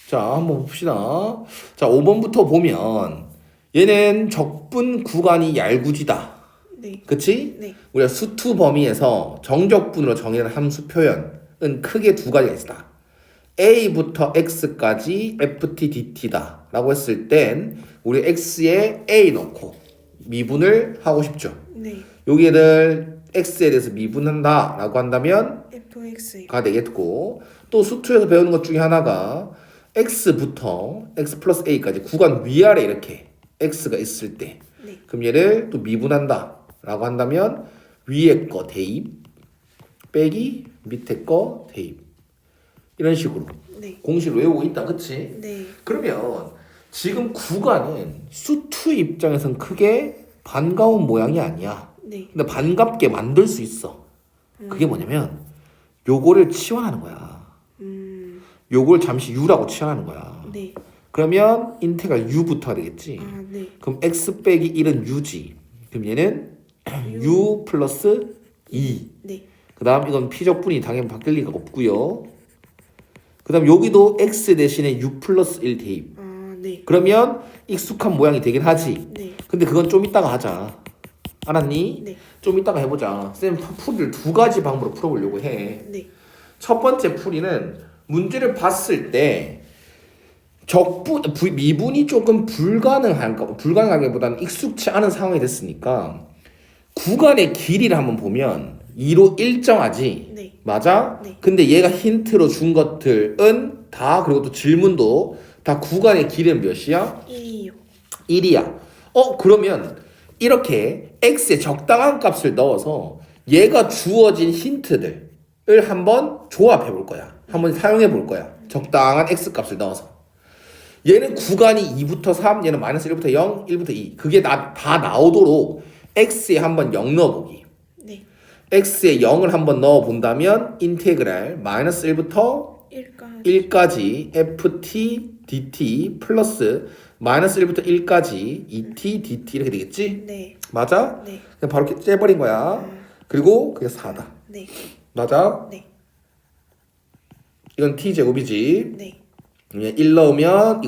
자, 한번 봅시다. 자, 5번부터 보면 얘는 적분 구간이 얄궂이다. 네. 그치? 네. 우리가 수투 범위에서 정적분으로 정의하는 함수 표현은 크게 두 가지가 있다. a부터 x까지 ft dt다 라고 했을 땐 우리 x에 a 넣고 미분을 하고 싶죠. 네. 여기를 x에 대해서 미분한다 라고 한다면 fx. 가 되겠고, 또 수투에서 배우는 것 중에 하나가 x부터 x 플러스 a까지 구간 위아래 이렇게 x가 있을 때 네. 그럼 얘를 또 미분한다 라고 한다면 위에 거 대입 빼기 밑에 거 대입 이런 식으로 네. 공식을 외우고 있다. 그치? 네. 그러면 지금 구간은 수투 입장에선 크게 반가운 모양이 아니야. 네. 근데 반갑게 만들 수 있어. 그게 뭐냐면 요거를 치환하는 거야. 요걸 잠시 u라고 치환하는 거야. 네. 그러면 인테그랄 u부터가 되겠지. 아, 네. 그럼 x 빼기 1은 u지. 그럼 얘는 u 플러스 2. 네. 그 다음 이건 피적분이 당연히 바뀔 리가 없고요. 그 다음 여기도 x 대신에 u 플러스 1 대입. 아, 네. 그러면 익숙한 모양이 되긴 하지. 네. 근데 그건 좀 이따가 하자. 알았니? 네. 좀 이따가 해보자. 쌤 풀이를 두 가지 방법으로 풀어보려고 해. 네. 첫 번째 풀이는 문제를 봤을 때 미분이 조금 불가능하기보다는 익숙치 않은 상황이 됐으니까 구간의 길이를 한번 보면 2로 일정하지. 네. 맞아? 네. 근데 얘가 힌트로 준 것들은 다, 그리고 또 질문도 다 구간의 길이는 몇이야? 1이요. 1이야. 그러면 이렇게 x에 적당한 값을 넣어서 얘가 주어진 힌트들을 한번 조합해 볼 거야. 한번 사용해 볼 거야. 적당한 x 값을 넣어서. 얘는 구간이 2부터 3, 얘는 마이너스 1부터 0, 1부터 2. 그게 다 나오도록 x에 한번 0 넣어보기. 네. x에 0을 한번 넣어본다면 인테그랄 마이너스 1부터 1까지 ft dt 플러스 마이너스 1부터 1까지 et dt 이렇게 되겠지? 네. 맞아? 네. 그냥 바로 이렇게 째버린 거야. 그리고 그게 4다. 네. 맞아? 네. 이건 t제곱이지. 네. 1 넣으면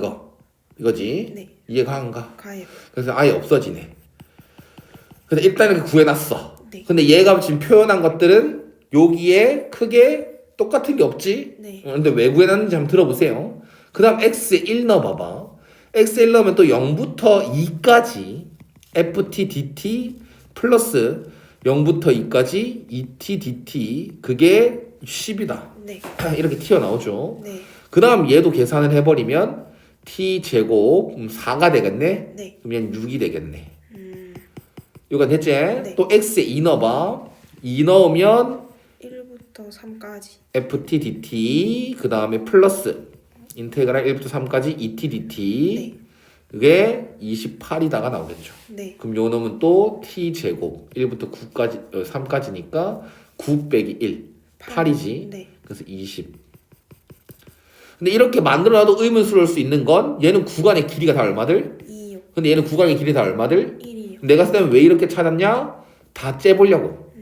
이거지. 네. 이해가 안 가? 가요. 그래서 아예 없어지네. 근데 일단 이렇게 구해놨어. 네. 근데 얘가 지금 표현한 것들은 여기에 크게 똑같은 게 없지? 네. 근데 왜 구해놨는지 한번 들어보세요. 그 다음 x에 1 넣어봐봐. x에 1 넣으면 또 0부터 2까지 ft dt 플러스 0부터 2까지 et dt 그게 10이다. 네. 이렇게 튀어나오죠. 네. 그 다음 얘도 계산을 해버리면 t제곱 4가 되겠네? 네. 그러면 6이 되겠네. 이거 됐지? 네. 또 x에 2 넣어봐. 2 넣으면 1부터 3까지. ft dt 그 다음에 플러스 인테그랄 1부터 3까지 et dt 네. 그게 28이다가 나오겠죠. 네. 그럼 요 놈은 또 t제곱 1부터 9까지 3까지니까 9 빼기 1 8이지. 네. 그래서 20. 근데 이렇게 만들어놔도 의문스러울 수 있는 건 얘는 구간의 길이가 다 얼마들? 2요. 근데 얘는 구간의 길이 다 얼마들? 1이요. 내가 쓸 때는 왜 이렇게 찾았냐? 다 째보려고.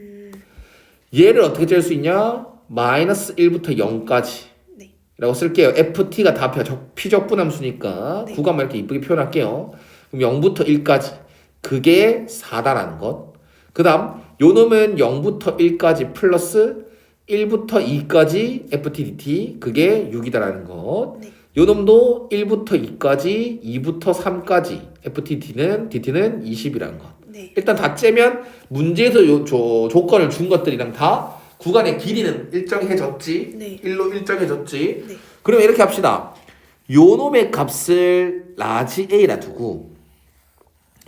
얘를 어떻게 짤 수 있냐? 마이너스 1부터 0까지 네. 라고 쓸게요. ft가 다 피적분함수니까 네. 구간만 이렇게 이쁘게 표현할게요. 그럼 0부터 1까지 그게 4다라는 것. 그 다음 요 놈은 0부터 1까지 플러스 1부터 2까지 ft dt 그게 6이다라는 것. 네. 요 놈도 1부터 2까지 2부터 3까지 ft dt는 20이라는 것. 네. 일단 다 째면 문제에서 조건을 준 것들이랑 다 구간의 길이는 일정해졌지. 네. 1로 일정해졌지. 네. 그러면 이렇게 합시다. 요 놈의 값을 라지 a라 두고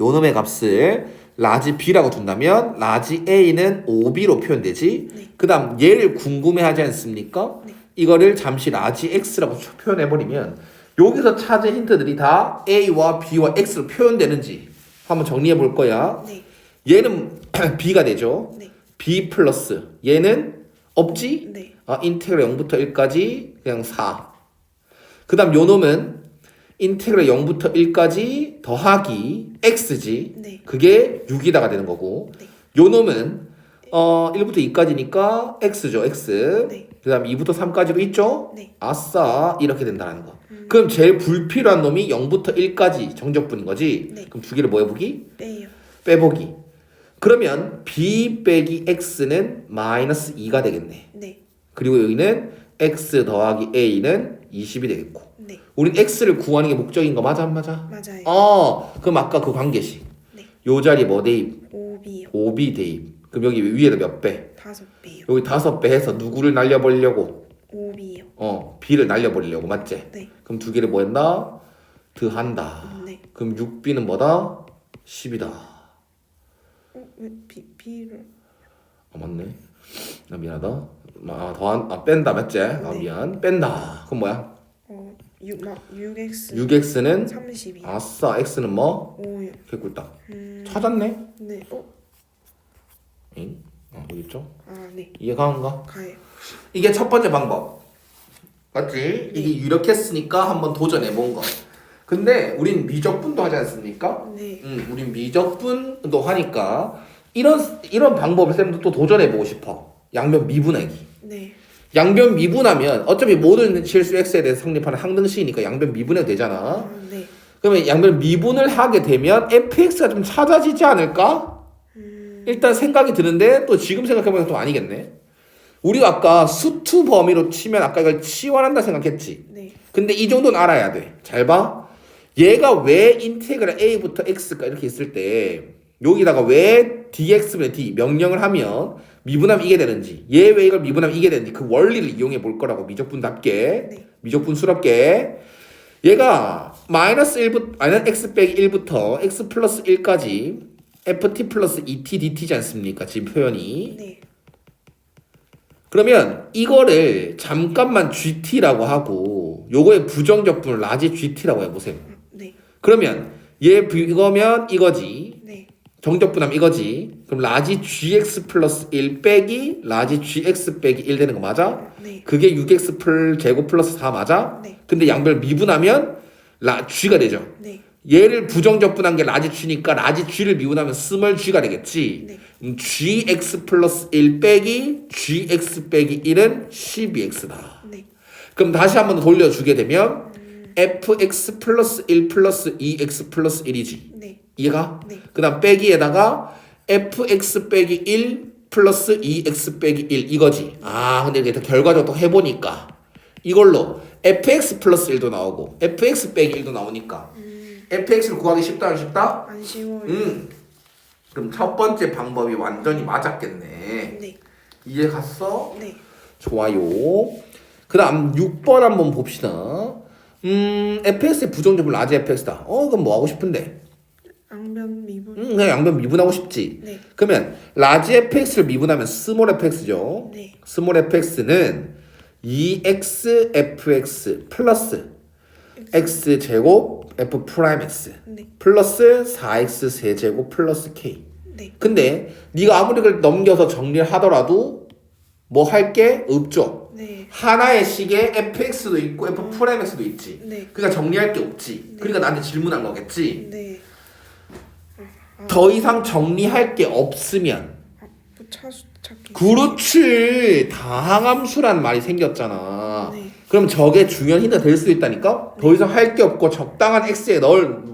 요 놈의 값을 라지 b라고 둔다면 라지 a는 5b로 표현되지. 네. 그 다음 얘를 궁금해하지 않습니까? 네. 이거를 잠시 라지 x라고 표현해버리면 여기서 찾은 힌트들이 다 a와 b와 x로 표현되는지 한번 정리해 볼 거야. 네. 얘는 b가 되죠. 네. b 플러스 얘는 없지? 네. 인테그랄 0부터 1까지 그냥 4. 그 다음 요 놈은 인테그랄 0부터 1까지 더하기 x지. 네. 그게 6이다가 되는 거고. 네. 요 놈은 1부터 2까지니까 x죠. x. 네. 그 다음 2부터 3까지도 있죠? 네. 아싸 이렇게 된다는 거. 그럼 제일 불필요한 놈이 0부터 1까지 정적분인 거지? 네. 그럼 두 개를 뭐 해보기? 빼요. 빼보기. 그러면 b 빼기 x는 마이너스 2가 되겠네. 네. 그리고 여기는 x 더하기 a는 20이 되겠고. 네. 우린 x를 구하는 게 목적인 거 맞아 안 맞아? 맞아요. 그럼 아까 그 관계식. 네. 요 자리 뭐 대입? 5B요. 5b 대입. 그럼 여기 위에다 몇 배? 5B요. 여기 5배 해서 누구를 날려버리려고? 5B요. b를 날려버리려고 맞지? 네. 그럼 두 개를 뭐 했나? 더한다. 네. 그럼 6b는 뭐다? 10이다. 왜 B를? 맞네. 나 미안하다. 뺀다 맞지? 네. 미안. 뺀다. 그럼 뭐야? 6X. 6x는 30이요. 아싸 x는 뭐? 5요. 개꿀다. 찾았네? 네. 응? 여기 있죠? 네. 이해 가는가? 가요. 이게 첫 번째 방법. 맞지? 이게 유력했으니까 한번 도전해 본 거. 근데 우린 미적분도 하지 않습니까? 네. 우린 미적분도 하니까 이런 방법을 쌤도 또 도전해 보고 싶어. 양변 미분하기. 네. 양변 미분하면 어차피 모든 실수 x에 대해서 성립하는 항등식이니까 양변 미분해도 되잖아. 네. 그러면 양변 미분을 하게 되면 fx가 좀 찾아지지 않을까? 일단 생각이 드는데 또 지금 생각해보면 또 아니겠네. 우리가 아까 수투 범위로 치면 아까 이걸 치환한다 생각했지. 네. 근데 이 정도는 알아야 돼. 잘 봐. 얘가 왜 인테그랄 a부터 x가 이렇게 있을 때 여기다가 왜 dx분의 d 명령을 하면 미분하면 이게 되는지, 얘 왜 이걸 미분하면 이게 되는지 그 원리를 이용해 볼 거라고. 미적분답게. 네. 미적분스럽게. 얘가 마이너스 1부터 아니 x 빼기 1부터 x 플러스 1까지 ft 플러스 2t dt지 않습니까? 지금 표현이. 네. 그러면 이거를 잠깐만 gt라고 하고 요거의 부정적분을 라지 gt라고 해보세요. 네. 그러면 이거면 이거지. 네. 정적분하면 이거지. 그럼 라지 gx 플러스 1 빼기 라지 gx 빼기 1 되는 거 맞아? 네. 그게 6x 풀 제곱 플러스 4 맞아? 네. 근데 양별 미분하면 g가 되죠. 네. 얘를 부정적분한 게 라지 g니까 라지 g를 미분하면 스몰 g가 되겠지. 네. gx 플러스 1 빼기 gx 빼기 1은 12x다. 네. 그럼 다시 한 번 더 돌려주게 되면 fx 플러스 1 플러스 2x 플러스 1이지. 네. 이해가? 네. 그 다음 빼기에다가 fx 빼기 1 플러스 2x 빼기 1 이거지. 근데 이게 더 결과적으로 또 해보니까 이걸로 fx 플러스 1도 나오고 fx 빼기 1도 나오니까 fx를 구하기 쉽다 안 쉽다? 안 쉬워요. 그럼 첫 번째 방법이 완전히 맞았겠네. 네. 이해 갔어? 네. 좋아요. 그 다음 6번 한번 봅시다. fx의 부정적분 라지 fx다. 그럼 뭐 하고 싶은데? 양변 미분. 그냥 양변 미분하고 싶지. 네. 그러면 라지 fx를 미분하면 스몰 fx죠. 네. 스몰 fx는 2x fx 플러스 x 제곱 f 프라임 x 네. 플러스 4x 세제곱 플러스 k. 네. 근데 네가 아무리 그걸 넘겨서 정리를 하더라도 뭐 할 게 없죠. 네. 하나의 식에 fx도 있고 f 프라임 x도 있지. 네. 그러니까 정리할 게 없지. 네. 그러니까 나한테 질문한 거겠지. 네. 더 이상 정리할 게 없으면 차수 찾기. 그렇지. 다항함수란 말이 생겼잖아. 네. 그럼 저게 중요한 힌트가 될 수도 있다니까? 더 이상 할 게 없고 적당한 x에 널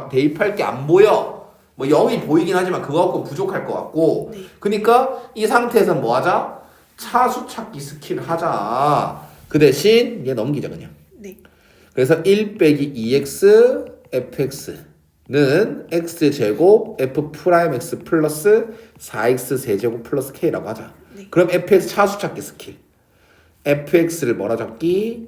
대입할 게 안 보여. 0이 보이긴 하지만 그거 갖고 부족할 것 같고. 네. 그러니까 이 상태에서 뭐 하자? 차수 찾기 스킬을 하자. 그 대신 얘 넘기자 그냥. 네. 그래서 1 빼기 2x fx는 x제곱 f 프라임 x 플러스 4x 세제곱 플러스 k라고 하자. 네. 그럼 fx 차수 찾기 스킬. fx를 뭐라 적기?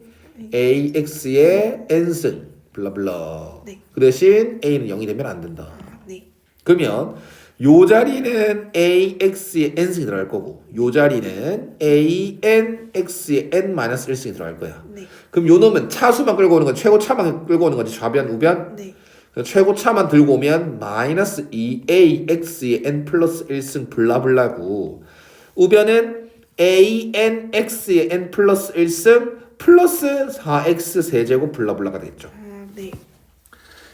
ax의 n승 블라블라. 네. 그 대신 a는 0이 되면 안 된다. 네. 그러면 요 자리는 ax의 n승이 들어갈 거고 요 자리는 anx의 n-1승이 들어갈 거야. 네. 그럼 요 놈은 차수만 끌고 오는 건 최고차만 끌고 오는 거지. 좌변 우변. 네. 최고차만 들고 오면 마이너스 2ax의 n 플러스 1승 블라블라고. 우변은 anx의 n 플러스 1승 플러스 4x 세제곱 블라블라가 되겠죠. 네.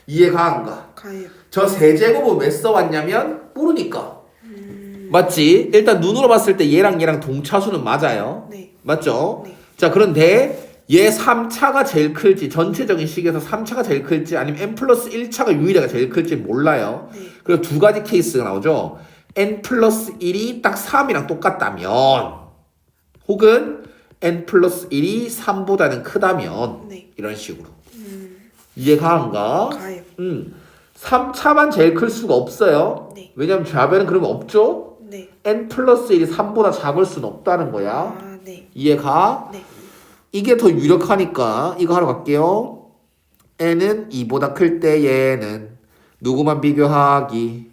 이해가 안 가? 가요. 저 세제곱을 왜 써왔냐면 모르니까. 맞지? 일단 눈으로 봤을 때 얘랑 동차수는 맞아요. 네. 맞죠? 네. 자, 그런데 얘 3차가 제일 클지, 전체적인 식에서 3차가 제일 클지, 아니면 n 플러스 1차가 유일하게 제일 클지 몰라요. 네. 그리고 두 가지 케이스가 나오죠. n 플러스 1이 딱 3이랑 똑같다면, 혹은 n 플러스 1이 3보다는 크다면, 네. 이런 식으로. 이해가 안 가? 가요. 3차만 제일 클 수가 없어요. 네. 왜냐면 좌변은 그러면 없죠? 네. n 플러스 1이 3보다 작을 수는 없다는 거야. 아, 네. 이해가? 네. 이게 더 유력하니까 이거 하러 갈게요. n은 2보다 클 때 얘는 누구만 비교하기?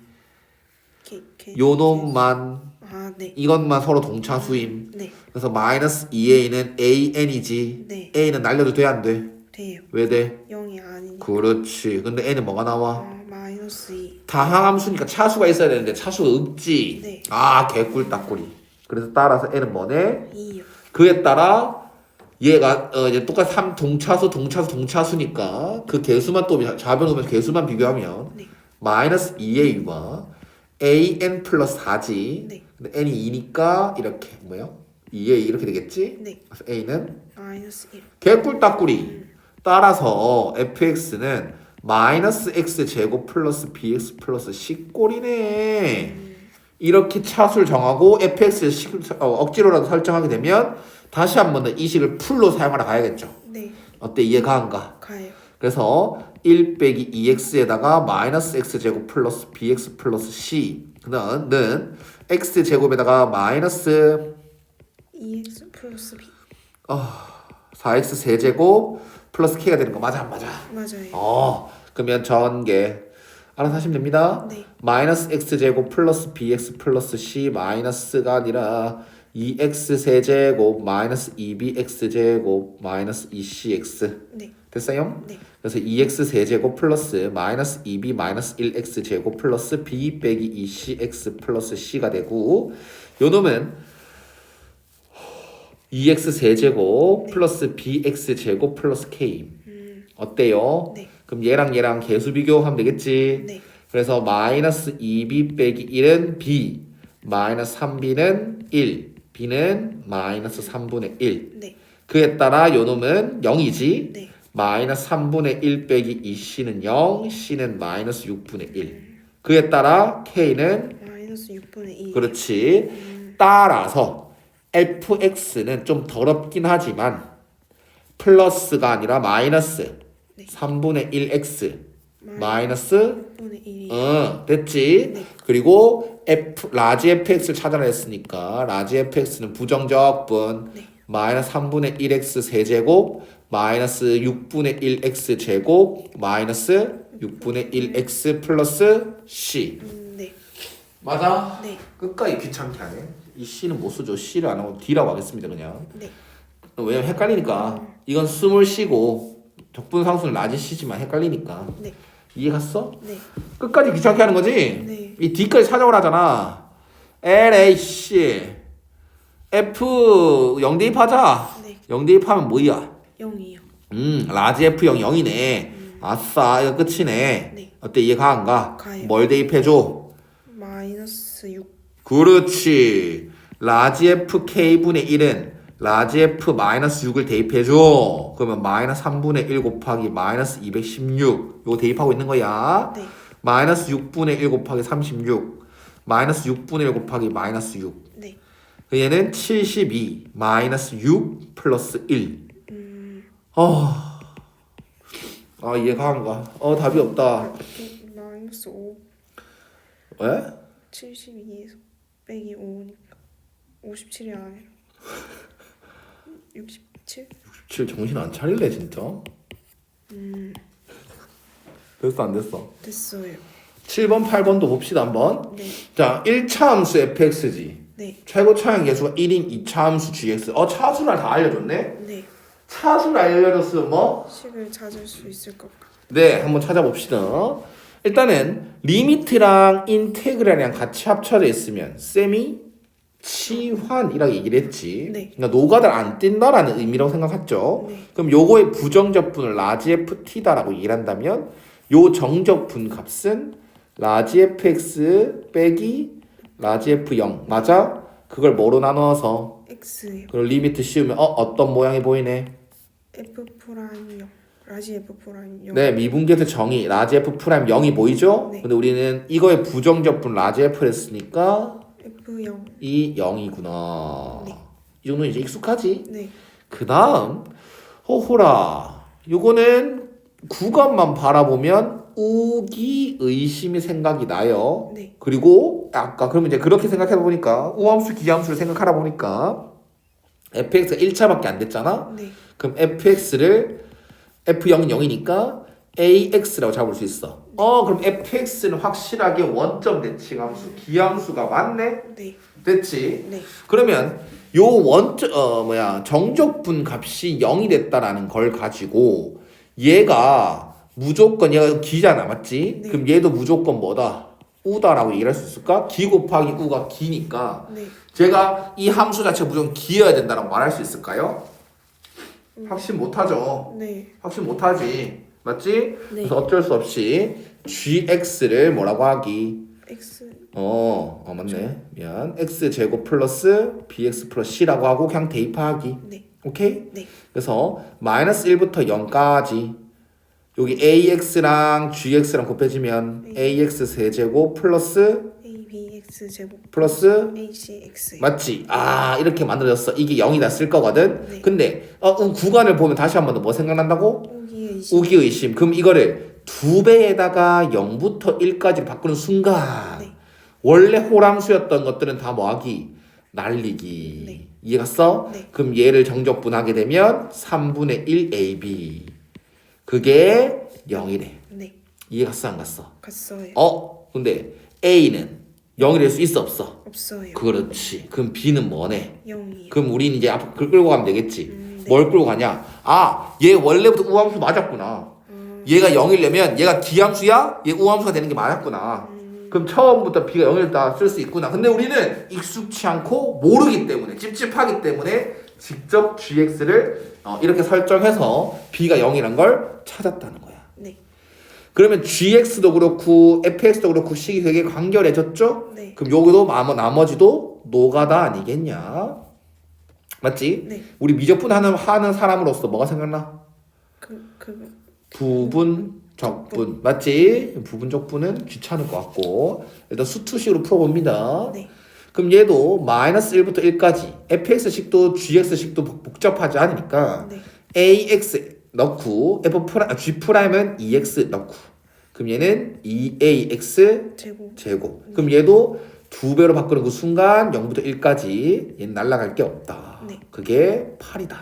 요 놈만, 아, 네. 이것만 서로 동차수임. 네. 그래서 마이너스 2a는 an이지. 네. a는 날려도 돼, 안 돼? 돼요. 왜 돼? 0이 아니니까. 그렇지. 근데 n은 뭐가 나와? 마이너스 2. 다항함수니까 차수가 있어야 되는데 차수가 없지. 네. 아, 개꿀 딱꿀이. 그래서 따라서 n은 뭐네? 2요. 그에 따라 얘가 이제 똑같이 3 동차수니까 그 개수만 또 좌변 오면 개수만 비교하면 네. 마이너스 2a와 an 플러스 4지. 네. 근데 n이 2니까 이렇게 뭐요? 2a 이렇게 되겠지? 네. 그래서 a는 마이너스 1. 개꿀 딱꿀이. 따라서 fx는 마이너스 x 제곱 플러스 bx 플러스 c꼴이네. 이렇게 차수를 정하고 fx를 억지로라도 설정하게 되면 다시 한 번 더 이 식을 풀로 사용하러 가야겠죠. 네. 어때? 이해가 안 가? 가요. 그래서 1 빼기 2x에다가 마이너스 x 제곱 플러스 bx 플러스 c 는 x 제곱에다가 마이너스 2x 플러스 b. 4x 세제곱 플러스 k가 되는 거 맞아 안 맞아? 맞아요. 그러면 전개 알아서 하시면 됩니다. 네. 마이너스 x 제곱 플러스 bx 플러스 c 마이너스가 아니라 2x 세제곱 마이너스 2bx 제곱 마이너스 2cx 네. 됐어요? 네. 그래서 2x 세제곱 플러스 마이너스 2b 마이너스 1x 제곱 플러스 b 빼기 2cx 플러스 c가 되고 요 놈은 2x 세제곱 플러스 bx 제곱 플러스 k 어때요? 네. 그럼 얘랑 개수 비교하면 되겠지? 네. 그래서 마이너스 2b 빼기 1은 b 마이너스 3b는 1 b는 마이너스 3분의 1 네. 그에 따라 요 놈은 0이지? 네. 마이너스 3분의 1 빼기 2c는 0 c는 마이너스 6분의 1 그에 따라 k는 마이너스 6분의 2. 그렇지. 따라서 fx는 좀 더럽긴 하지만 플러스가 아니라 마이너스 네. 3분의 1x 마이너스 6분의 1이. 됐지? 네. 그리고 라지 fx를 찾아라 했으니까 라지 fx는 부정적분 네. 마이너스 3분의 1x 세제곱 마이너스 6분의 1x 제곱 마이너스 6분의 1x 플러스 c 네. 맞아? 네. 끝까지 귀찮게 하네. 이 C는 못 쓰죠. C를 안 하고 D라고 하겠습니다. 그냥. 네. 왜냐면 헷갈리니까. 이건 스몰 C고 적분상수는 라지 C지만 헷갈리니까. 네. 이해 갔어? 네. 끝까지 귀찮게 하는 거지? 네. 이 D까지 찾아오라잖아. LA C F 0 대입하자. 네. 0 대입하면 뭐야? 0이요. 라지 F0 0이네. 아싸 이거 끝이네. 네. 어때 이해가 안 가? 가요. 뭘 대입해줘? 마이너스 6. 그렇지. 라지 f k분의 1은 라지 f 마이너스 6을 대입해줘. 그러면 마이너스 3분의 1 곱하기 마이너스 216 요거 대입하고 있는 거야. 네. 마이너스 6분의 1 곱하기 36 마이너스 6분의 1 곱하기 마이너스 6 네. 얘는 72 마이너스 6 플러스 1 이해가 안 가. 답이 없다. 마이너스 5. 왜? 72에서 빼기 5니까 57이 아니라 67? 67 정신 안 차릴래 진짜? 됐어 안 됐어? 됐어요. 7번 8번도 봅시다 한번. 네. 자 1차 함수 fx지. 네. 최고 차항 계수가 1인 2차 함수 gx. 차수를 다 알려줬네. 네. 차수를 알려줬으면 뭐? 식을 찾을 수 있을 것 같아요. 네 한번 찾아봅시다. 일단은 리미트랑 인테그랄이랑 같이 합쳐져 있으면 셈이 치환이라고 얘기를 했지. 네. 그러니까 노가다를 안 띈다라는 의미라고 생각했죠. 네. 그럼 요거의 부정적분을 라지 ft다라고 얘기를 한다면 요 정적분 값은 라지 fx 빼기 라지 f0 맞아? 그걸 뭐로 나눠서 X예요. 그리고 리미트 씌우면 어떤 모양이 보이네. F 프라임 0. 라지 F 프라임 0. 네, 미분계수 정의 라지 F 프라임 0이 보이죠? 네. 근데 우리는 이거의 부정적분 라지 F를 했으니까 F0. 이 0이구나. 네. 이 정도는 이제 익숙하지? 네. 그 다음 호호라 요거는 구간만 바라보면 우기 의심이 생각이 나요. 네. 그리고 아까 그러면 이제 그렇게 생각해 보니까 우함수 기함수를 생각하다 보니까 fx가 1차밖에 안 됐잖아. 네. 그럼 fx를 f0은 0이니까 ax라고 잡을 수 있어. 그럼 fx는 확실하게 원점 대칭 함수 기함수가 맞네. 네. 됐지? 네. 그러면 요 정적분 값이 0이 됐다라는 걸 가지고 얘가 무조건 얘가 기잖아, 맞지? 네. 그럼 얘도 무조건 뭐다? 우다라고 얘기할 수 있을까? 기 곱하기 우가 기니까 네. 제가 이 함수 자체가 무조건 기여야 된다라고 말할 수 있을까요? 확신 못하죠. 네. 확신 못하지, 맞지? 네. 그래서 어쩔 수 없이 gx를 뭐라고 하기? X. 맞네. 미안. x 제곱 플러스 bx 플러스 c라고 하고 그냥 대입하기. 네. 오케이? 네. 그래서 마이너스 1부터 0까지 여기 ax랑 gx랑 곱해지면 ax 세제곱 플러스 ABX 제곱 플러스 ACX. 맞지? 이렇게 만들어졌어. 이게 0이다 쓸 거거든. 네. 근데 구간을 보면 다시 한 번 더 뭐 생각난다고? 오기의심. 우기의심. 그럼 이거를 2배에다가 0부터 1까지 바꾸는 순간 네. 원래 호람수였던 것들은 다 뭐하기? 날리기. 네. 이해갔어? 네. 그럼 얘를 정적분하게 되면 3분의 1 AB. 그게 0이래. 네. 이해갔어? 안 갔어? 갔어요. 근데 A는 0이 될 수 있어? 없어? 없어요. 그렇지. 그럼 B는 뭐네? 0이요. 그럼 우리는 이제 앞으로 끌고 가면 되겠지. 네. 뭘 끌고 가냐? 얘 원래부터 우함수 맞았구나. 얘가 0이려면 얘가 기함수야? 얘 우함수가 되는 게 맞았구나. 그럼 처음부터 B가 0이었다 쓸 수 있구나. 근데 우리는 익숙치 않고 모르기 때문에 찝찝하기 때문에 직접 gx를 이렇게 설정해서 B가 0이란 걸 찾았다는 거야. 네. 그러면 gx도 그렇고 fx도 그렇고 식이 되게 간결해졌죠? 네. 그럼 여기도 나머지도 노가다 아니겠냐? 맞지? 네. 우리 미적분 하는 사람으로서 뭐가 생각나? 부분 적분 맞지? 부분 적분은 귀찮을 것 같고 일단 수투식으로 풀어봅니다. 네. 그럼 얘도 마이너스 1부터 1까지 fx식도 gx식도 복잡하지 않으니까 네. ax 넣고 g'은 2x 넣고 그럼 얘는 2ax 제곱. 그럼 얘도 2배로 바꾸는 그 순간 0부터 1까지 얘는 날아갈 게 없다. 네. 그게 8이다.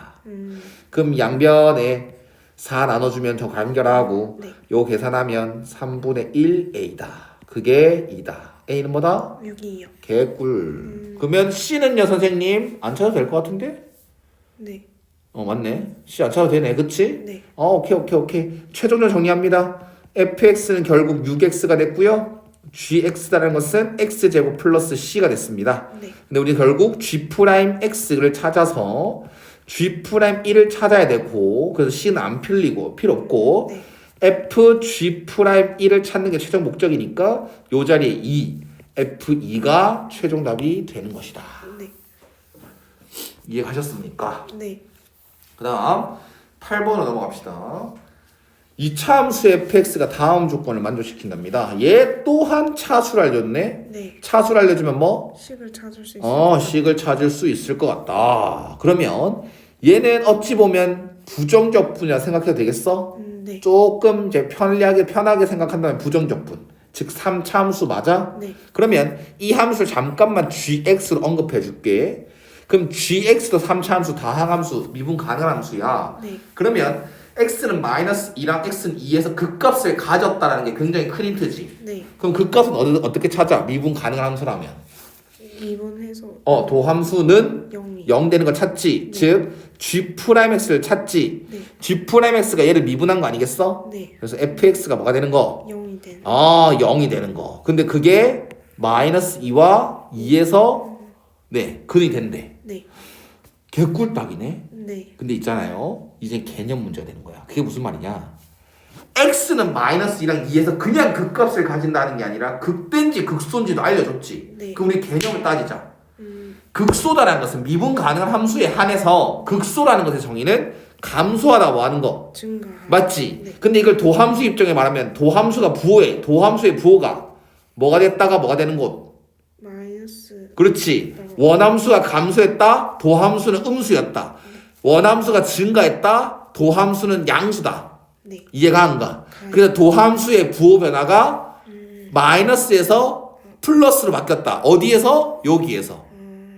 그럼 양변에 4 나눠주면 저 간결하고 네. 요 계산하면 3분의 1a다. 그게 2다. a는 뭐다? 6이요. 개꿀. 그러면 c는요 선생님 안 찾아도 될 것 같은데? 네. 맞네. c 안 찾아도 되네. 그치? 네. 오케이. 최종적으로 정리합니다. fx는 결국 6x가 됐고요. gx라는 것은 x제곱 플러스 c가 됐습니다. 네. 근데 우리 결국 g'x를 찾아서 g'1을 찾아야 되고 그래서 c는 안 필요 없고 네. fg'1을 찾는 게 최종 목적이니까 요 자리에 2 f2가 최종 답이 되는 것이다. 네. 이해 가셨습니까? 네. 그 다음 8번으로 넘어갑시다. 이차 함수 fx가 다음 조건을 만족시킨답니다. 얘 또한 차수를 알려줬네. 네. 차수를 알려주면 뭐? 식을 찾을 수 있어요. 식을 찾을 수 있을 것 같다. 그러면 얘는 어찌 보면 부정적분이라 생각해도 되겠어? 네. 조금 이제 편하게 생각한다면 부정적분. 즉 3차 함수 맞아? 네. 그러면 이 함수를 잠깐만 gx로 언급해 줄게. 그럼 gx도 3차 함수 다항함수 미분 가능한 함수야. 네. 그러면 x는 마이너스 2랑 x는 2에서 극값을 가졌다라는 게 굉장히 큰 힌트지. 네. 그럼 극값은 어떻게 찾아? 미분 가능한 함수라면. 2번해서 도함수는 0이. 0 되는 걸 찾지. 네. 즉 g'x를 찾지. 네. g'x가 얘를 미분한 거 아니겠어? 네. 그래서 fx가 뭐가 되는 거? 0이 되는. 0이 되는 거. 근데 그게 마이너스 2와 2에서 근이 된대. 네. 개꿀딱이네. 네. 근데 있잖아요. 이제 개념 문제가 되는 거야. 그게 무슨 말이냐? x는 마이너스 2랑 2에서 그냥 극값을 가진다는 게 아니라 극된지 극소인지도 알려줬지. 네. 그럼 우리 개념을 따지자. 극소다라는 것은 미분 가능한 함수에 한해서 극소라는 것의 정의는 감소하다 뭐 하는 거 증가. 맞지? 네. 근데 이걸 도함수 입장에 말하면 도함수가 부호에 도함수의 부호가 뭐가 됐다가 뭐가 되는 곳 마이너스. 그렇지. 원함수가 감소했다. 도함수는 음수였다. 원함수가 증가했다. 도함수는 양수다. 네. 이해가 안 가? 그래서 도함수의 부호 변화가 마이너스에서 플러스로 바뀌었다. 어디에서? 여기에서.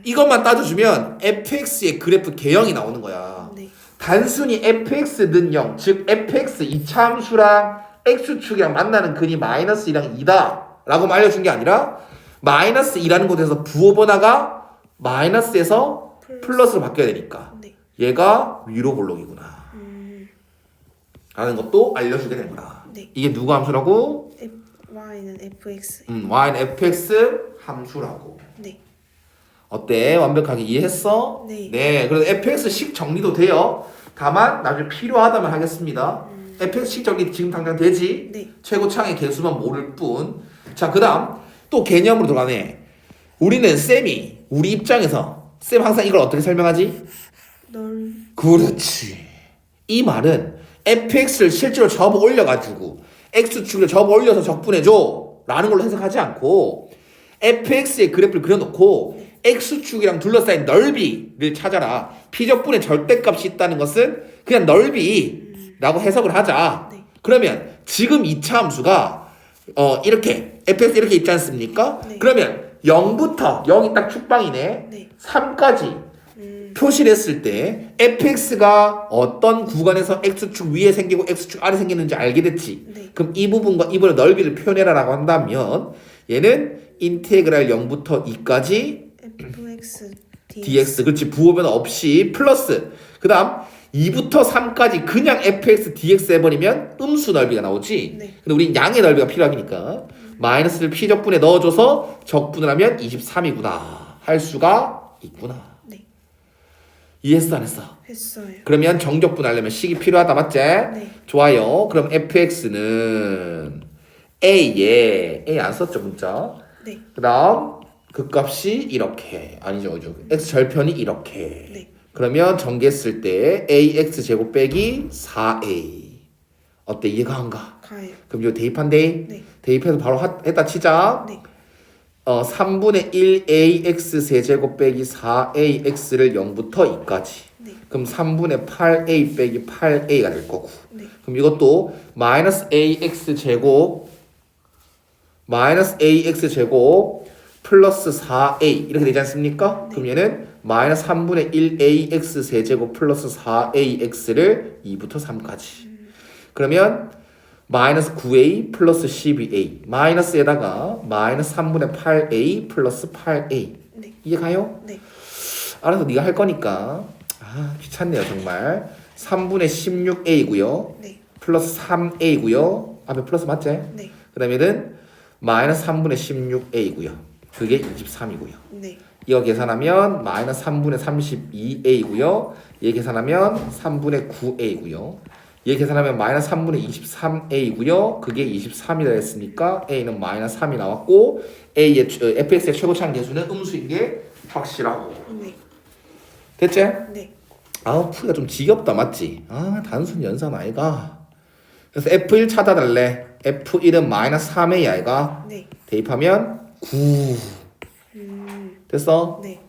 이것만 따져주면 fx의 그래프 개형이 나오는 거야. 네. 단순히 fx는 0, 즉 fx 이차함수랑 x축이랑 만나는 근이 마이너스 2랑 2다 라고 알려준 게 아니라 마이너스 2라는 곳에서 부호 변화가 마이너스에서 플러스로 바뀌어야 되니까 네. 얘가 위로 볼록이구나 라는 것도 알려주게 된 거다. 네. 이게 누구 함수라고? y는 fx. y는 fx 함수라고. 네. 어때? 완벽하게 이해했어? 네. 그래서 fx식 정리도 돼요. 다만 나중에 필요하다면 하겠습니다. fx식 정리 지금 당장 되지? 네. 최고창의 개수만 모를 뿐. 자, 그 다음 또 개념으로 들어가네. 우리는 쌤이 우리 입장에서 쌤 항상 이걸 어떻게 설명하지? 널. 그렇지. 이 말은 fx를 실제로 접어 올려가지고 x축을 접어 올려서 적분해줘 라는 걸로 해석하지 않고 fx의 그래프를 그려놓고 x축이랑 둘러싸인 넓이를 찾아라. 피적분의 절대값이 있다는 것은 그냥 넓이라고 해석을 하자. 네. 그러면 지금 이차 함수가 이렇게 fx 이렇게 있지 않습니까? 네. 그러면 0부터 0이 딱 축방이네. 네. 3까지 표시를 했을 때 fx가 어떤 구간에서 x축 위에 생기고 x축 아래 생기는지 알게 됐지. 네. 그럼 이 부분과 이 부분의 넓이를 표현해라라고 한다면 얘는 인테그랄 0부터 2까지 fx dx 그렇지 부호 변화 없이 플러스 그 다음 2부터 3까지 그냥 fx dx 해버리면 음수 넓이가 나오지. 네. 근데 우린 양의 넓이가 필요하니까 마이너스를 피적분에 넣어줘서 적분을 하면 23이구나 할 수가 있구나. 네. 이해했어 안 했어? 했어요. 그러면 정적분 하려면 식이 필요하다 맞지? 네. 좋아요. 그럼 fx는 a에 a 안 썼죠 문자. 네. 그 다음 그 값이 이렇게 아니죠 그죠 x 절편이 이렇게. 네. 그러면 전개했을 때 ax 제곱 빼기 4a 어때 이해가 안 가? 가요. 그럼 이거 대입한대. 네. 대입해서 바로 했다 치자. 네. 3분의 1ax 세제곱 빼기 4ax를 0부터 2까지. 네. 그럼 3분의 8a 빼기 8a가 될 거고. 네. 그럼 이것도 마이너스 ax 제곱 플러스 4a 이렇게 되지 않습니까? 네. 그럼 얘는 마이너스 3분의 1ax 세제곱 플러스 4ax를 2부터 3까지. 그러면 마이너스 9a 플러스 12a 마이너스에다가 마이너스 3분의 8a 플러스 8a 네. 이해가요? 네. 알아서 네가 할 거니까 귀찮네요 정말. 3분의 16a고요 네. 플러스 3a고요 앞에 플러스 맞지? 네. 그 다음에는 마이너스 3분의 16a고요 그게 23이고요 네. 이거 계산하면 마이너스 3분의 32a고요 얘 계산하면 3분의 9a고요 얘 계산하면 마이너스 3분의 23a고요 그게 23이라 했으니까 a는 마이너스 3이 나왔고 a의 fx의 최고차항 계수는 음수인 게 확실하고. 네. 됐지? 네. 풀이가 좀 지겹다 맞지? 단순 연산 아이가. 그래서 f1 찾아달래. f1은 마이너스 3a 아이가. 네. 대입하면 9 됐어? 네.